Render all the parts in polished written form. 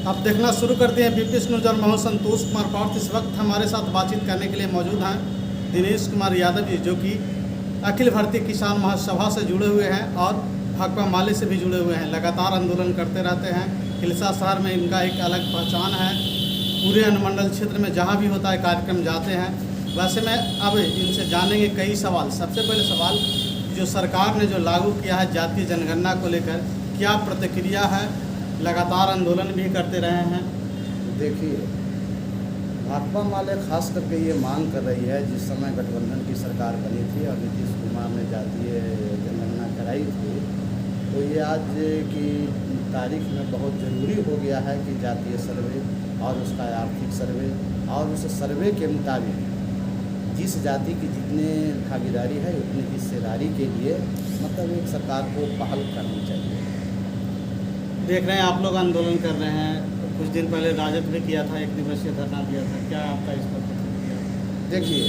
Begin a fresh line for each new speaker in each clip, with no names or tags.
अब देखना शुरू कर दिए बीपीएस न्यूज और मैं संतोष कुमार पार्थ। इस वक्त हमारे साथ बातचीत करने के लिए मौजूद हैं दिनेश कुमार यादव जी, जो कि अखिल भारतीय किसान महासभा से जुड़े हुए हैं और भाकपा माले से भी जुड़े हुए हैं। लगातार आंदोलन करते रहते हैं। हिलसा शहर में इनका एक अलग पहचान है। पूरे अनुमंडल क्षेत्र में जहाँ भी होता है कार्यक्रम जाते हैं। वैसे में अब इनसे जानेंगे कई सवाल। सबसे पहले सवाल, जो सरकार ने जो लागू किया है जातीय जनगणना को लेकर, क्या प्रतिक्रिया है? लगातार आंदोलन भी करते रहे हैं।
देखिए, भाकपा माले खास करके ये मांग कर रही है, जिस समय गठबंधन की सरकार बनी थी और नीतीश कुमार ने जातीय जनगणना कराई थी, तो ये आज की तारीख में बहुत ज़रूरी हो गया है कि जातीय सर्वे और उसका आर्थिक सर्वे और उस सर्वे के मुताबिक जिस जाति की जितने भागीदारी है उतनी हिस्सेदारी के लिए मतलब एक सरकार को पहल करनी चाहिए।
देख रहे हैं आप लोग आंदोलन कर रहे हैं। कुछ दिन पहले राजद भी किया था, 1 दिवसीय धरना दिया था। क्या आपका इस पर प्रतिक्रिया?
देखिए,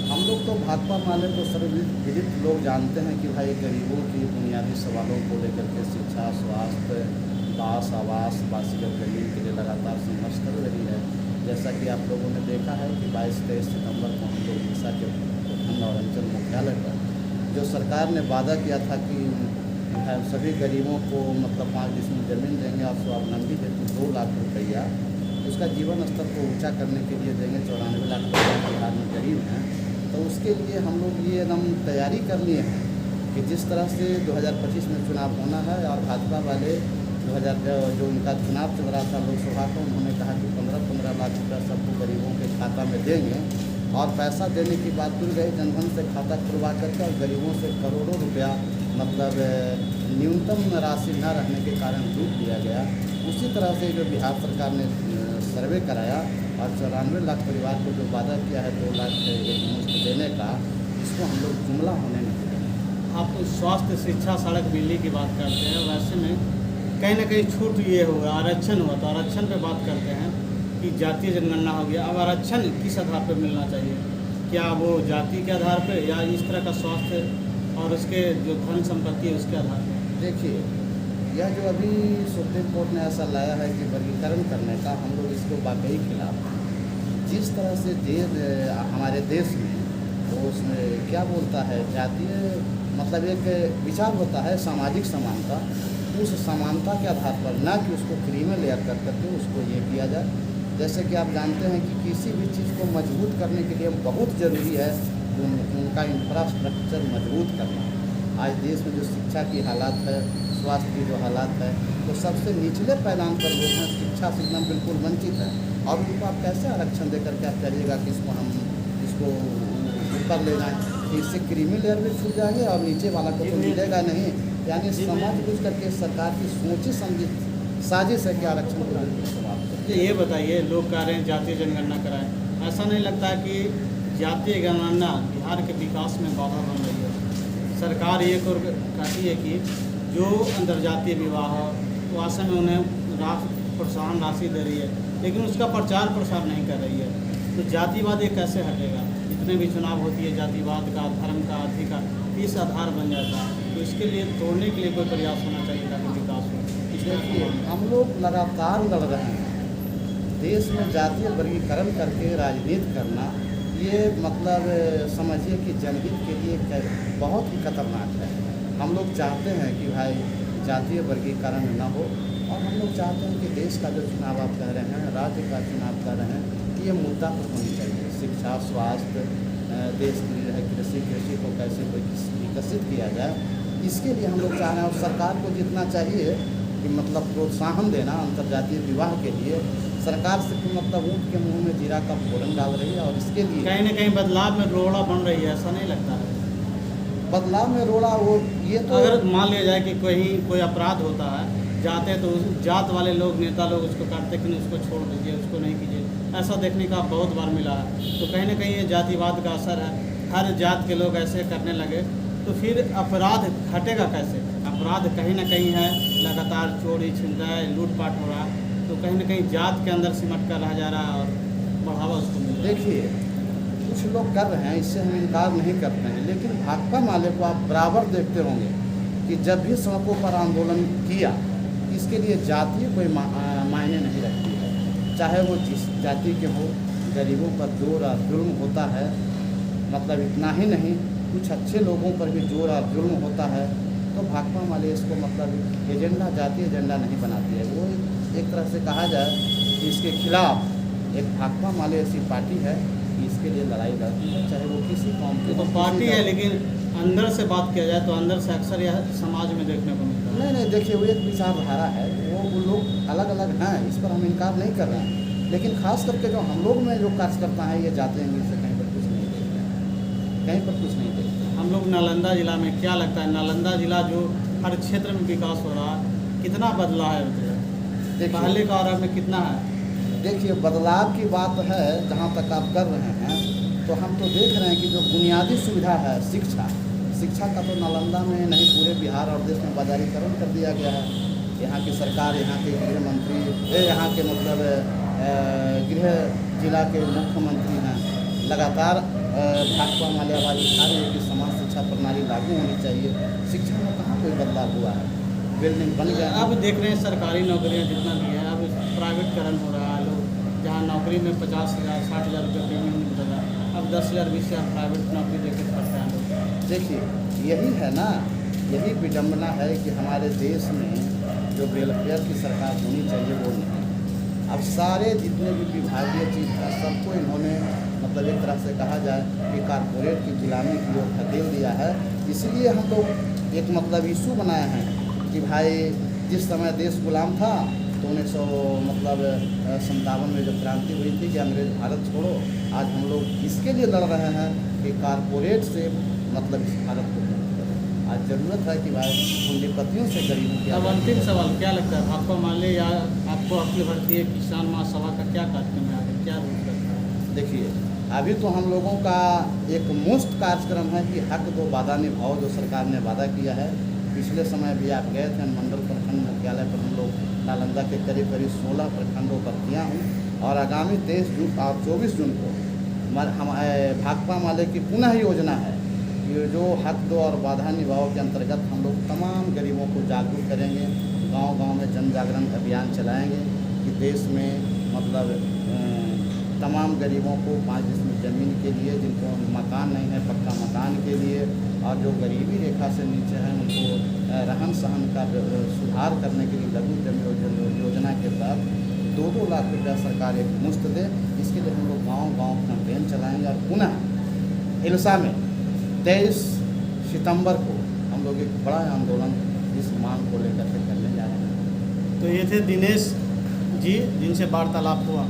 हम लोग तो भाकपा माले को सर्वविदित लोग जानते हैं कि भाई गरीबों की बुनियादी सवालों को लेकर के शिक्षा, स्वास्थ्य, दास, आवास, बासिगत जमीन के लिए लगातार संघर्ष कर रही है। जैसा कि आप लोगों ने देखा है कि 22-23 सितंबर को हम लोग उड़ीसा के प्रखंड और अंचल मुख्यालय पर जो सरकार ने वादा किया था कि सभी गरीबों को मतलब 5 डिसमिल ज़मीन देंगे और स्वावलंबी हेतु 2 लाख रुपया उसका जीवन स्तर को ऊंचा करने के लिए देंगे। 94 लाख रुपया बिहार में गरीब हैं, तो उसके लिए हम लोग ये एकदम तैयारी कर लिए हैं कि जिस तरह से 2025 में चुनाव होना है और भाजपा वाले 2000 जो उनका चुनाव चल रहा था लोकसभा का, उन्होंने कहा कि 15-15 लाख रुपया सबको गरीबों के खाता में देंगे और पैसा देने की बात भूल गई। जनधन से खाता खुलवा करके और गरीबों से करोड़ों रुपया मतलब न्यूनतम राशि न रहने के कारण लूट लिया गया। उसी तरह से जो बिहार सरकार ने सर्वे कराया और 94 लाख परिवार को जो वादा किया है 2 लाख मुफ्त देने का, इसको हम लोग जुमला होने नहीं देंगे।
आप स्वास्थ्य, शिक्षा, सड़क, बिजली की बात करते हैं। वैसे में कहीं ना कहीं छूट ये होगा, आरक्षण हुआ तो आरक्षण पे बात करते हैं कि जातीय जनगणना हो गया। अब आरक्षण किस आधार पर मिलना चाहिए? क्या वो जाति के आधार पर या इस तरह का स्वास्थ्य और उसके जो धन संपत्ति है उसके आधार पर?
देखिए, यह जो अभी सुप्रीम कोर्ट ने ऐसा लाया है कि वर्गीकरण करने का, हम लोग इसको वाकई खिलाफ हैं। जिस तरह से हमारे देश में तो उसमें क्या बोलता है जातीय मतलब एक विचार होता है सामाजिक समानता, उस समानता के आधार पर ना कि उसको क्रीमी लेयर कर करके उसको ये किया जाए। जैसे कि आप जानते हैं कि किसी भी चीज़ को मजबूत करने के लिए बहुत ज़रूरी है उनका इंफ्रास्ट्रक्चर मजबूत करना। आज देश में जो शिक्षा की हालात है, स्वास्थ्य की जो हालात है, तो सबसे निचले पैमाने पर लोग हैं, शिक्षा से एकदम बिल्कुल वंचित है। और उनको आप कैसे आरक्षण देकर के आप करिएगा कि इसको ऊपर ले जाएँ? इससे क्रीमी लेयर भी छूट जाएंगे और नीचे वाला को तो मिलेगा नहीं। यानी समझ बुझ करके सरकार की सोची समझी साजिश है कि आरक्षण को समाप्त।
ये बताइए, लोग कह रहे हैं जातीय जनगणना कराएं। ऐसा नहीं लगता है कि जातीय जनगणना बिहार के विकास में बाधा बन रही है? सरकार ये कहती है कि जो अंतर्जातीय विवाह हो वैसे में उन्हें प्रोत्साहन राशि दे रही है, लेकिन उसका प्रचार प्रसार नहीं कर रही है। तो जातिवाद ये कैसे हटेगा? जितने भी चुनाव होती है जातिवाद का, धर्म का, आदि का इस आधार बन जाता है। तो इसके लिए तोड़ने के लिए कोई प्रयास होना चाहिए ताकि विकास हो।
देखिए, हम लोग लगातार लड़ रहे हैं। देश में जातीय वर्गीकरण करके राजनीति करना ये मतलब समझिए कि जनहित के लिए बहुत ही खतरनाक है। हम लोग चाहते हैं कि भाई जातीय वर्गीकरण न हो और हम लोग चाहते हैं कि देश का जो चुनाव आप कह रहे हैं, राज्य का चुनाव कह रहे हैं, ये मुद्दा पर होनी चाहिए। शिक्षा, स्वास्थ्य, देश की है कृषि को कैसे विकसित किया जाए, इसके लिए हम लोग चाह रहे हैं। और सरकार को जितना चाहिए कि मतलब प्रोत्साहन देना अंतर्जातीय विवाह के लिए, सरकार से मतलब ऊँट के मुंह में जीरा का फोरन डाल रही है। और इसके लिए
कहीं ना कहीं बदलाव में रोड़ा बन रही है, ऐसा नहीं लगता है?
बदलाव में रोड़ा वो ये तो
अगर मान लिया जाए कि कोई अपराध होता है, जाते तो उस जात वाले लोग, नेता लोग उसको काटते कि उसको छोड़ दीजिए, उसको नहीं कीजिए, ऐसा देखने का बहुत बार मिला है। तो कहीं ना कहीं ये जातिवाद का असर है। हर जात के लोग ऐसे करने लगे तो फिर अपराध घटेगा कैसे? अपराध कहीं ना कहीं है, लगातार चोरी, छिनताई, लूटपाट हो रहा है, तो कहीं ना कहीं जात के अंदर सिमट कर रह जा रहा है और बढ़ावा उसको मिल रहा है।
देखिए, कुछ लोग कर रहे हैं, इससे हम इनकार नहीं करते हैं, लेकिन भाकपा माले को आप बराबर देखते होंगे कि जब भी सड़कों पर आंदोलन किया इसके लिए जातीय कोई मायने नहीं रखती है। चाहे वो जिस जाति के हो, गरीबों पर जोर और जुल्म होता है। मतलब इतना ही नहीं, कुछ अच्छे लोगों पर भी जोर और जुल्म होता है। तो भाकपा माले इसको मतलब एजेंडा, जातीय एजेंडा नहीं बनाती है। वो एक तरह से कहा जाए कि इसके खिलाफ एक भाकपा माले ऐसी पार्टी है कि इसके लिए लड़ाई लड़ती है, चाहे वो किसी कौम की
तो पार्टी है, लेकिन अंदर से बात किया जाए तो अंदर से अक्सर यह समाज में देखने को मिलता है।
नहीं, देखिए, वो एक विचारधारा है, वो लोग अलग अलग हैं, इस पर हम इनकार नहीं कर रहे हैं। लेकिन खास करके जो हम लोग में जो कार्यकर्ता हैं, ये जाते हैं से कहीं पर कुछ नहीं देखते हैं, कहीं पर कुछ नहीं देखते।
हम लोग नालंदा जिला में, क्या लगता है नालंदा जिला जो हर क्षेत्र में विकास हो रहा है, कितना बदला है पहले का और अब में कितना है?
देखिए, बदलाव की बात है जहाँ तक आप कर रहे हैं, तो हम तो देख रहे हैं कि जो बुनियादी सुविधा है, शिक्षा का तो नालंदा में नहीं पूरे बिहार और देश में बाजारीकरण कर दिया गया है। यहाँ की सरकार, यहाँ के गृह मंत्री, यहाँ के मतलब गृह जिला के मुख्यमंत्री हैं, लगातार भाकपा माले आवाज़ उठा रही है कि समाज शिक्षा प्रणाली लागू होनी चाहिए। शिक्षा में कहाँ कोई बदलाव हुआ है? बिल्डिंग बन गया।
अब देख रहे हैं सरकारी नौकरियां जितना भी है, अब प्राइवेटकरण हो रहा है। लोग जहाँ नौकरी में 50,000 60,000 रुपये प्रीमियम मिलता था, अब 10,000 20,000 प्राइवेट नौकरी देकर करते हैं लोग।
देखिए, यही है ना, यही विडम्बना है कि हमारे देश में जो वेलफेयर की सरकार होनी चाहिए वो नहीं। अब सारे जितने भी विभागीय चीज़ है, सबको इन्होंने मतलब एक तरह से कहा जाए कि कारपोरेट की गुलामी की ओर धकेल दिया है। इसलिए हम लोग एक मतलब इशू बनाए हैं कि भाई, जिस समय देश गुलाम था तो 1957 में जब क्रांति हुई थी कि अंग्रेज भारत छोड़ो, आज हम लोग इसके लिए लड़ रहे हैं कि कारपोरेट से मतलब इस भारत को मुक्त करें। आज ज़रूरत है कि भाई पूंजीपतियों से गरीबों की।
अब अंतिम सवाल क्या लगता है, भाकपा माले या आपको अखिल भारतीय किसान महासभा का क्या कार्यक्रम है, आगे क्या रूप करता है?
देखिए, अभी तो हम लोगों का एक मुफ्त कार्यक्रम है कि हक दो वादा निभाओ, जो सरकार ने वादा किया है। पिछले समय भी आप गए थे, मंडल प्रखंड मुख्यालय पर हम लोग नालंदा के करीब 16 प्रखंडों पर किया हूँ। और आगामी 23 जून और 24 जून को हम भाकपा माले की पुनः योजना है, ये जो हक दो और वादा निभाओ के अंतर्गत हम लोग तमाम गरीबों को जागरूक करेंगे। गांव-गांव में जन जागरण अभियान चलाएंगे कि देश में मतलब तमाम गरीबों को 5 डिसमिल ज़मीन के लिए, जिनको मकान नहीं है, पक्का मकान के लिए, और जो गरीबी रेखा से नीचे हैं उनको रहन सहन का सुधार करने के लिए लघु जन योजना के तहत 2-2 लाख रुपया सरकार एक मुफ्त दे। इसके लिए हम लोग गांव-गांव कैंपेन चलाएंगे। और पुनः हिलसा में 23 सितंबर को हम लोग एक बड़ा आंदोलन इस मांग को लेकर के करने जा रहे हैं।
तो ये थे दिनेश जी जिनसे वार्तालाप हुआ।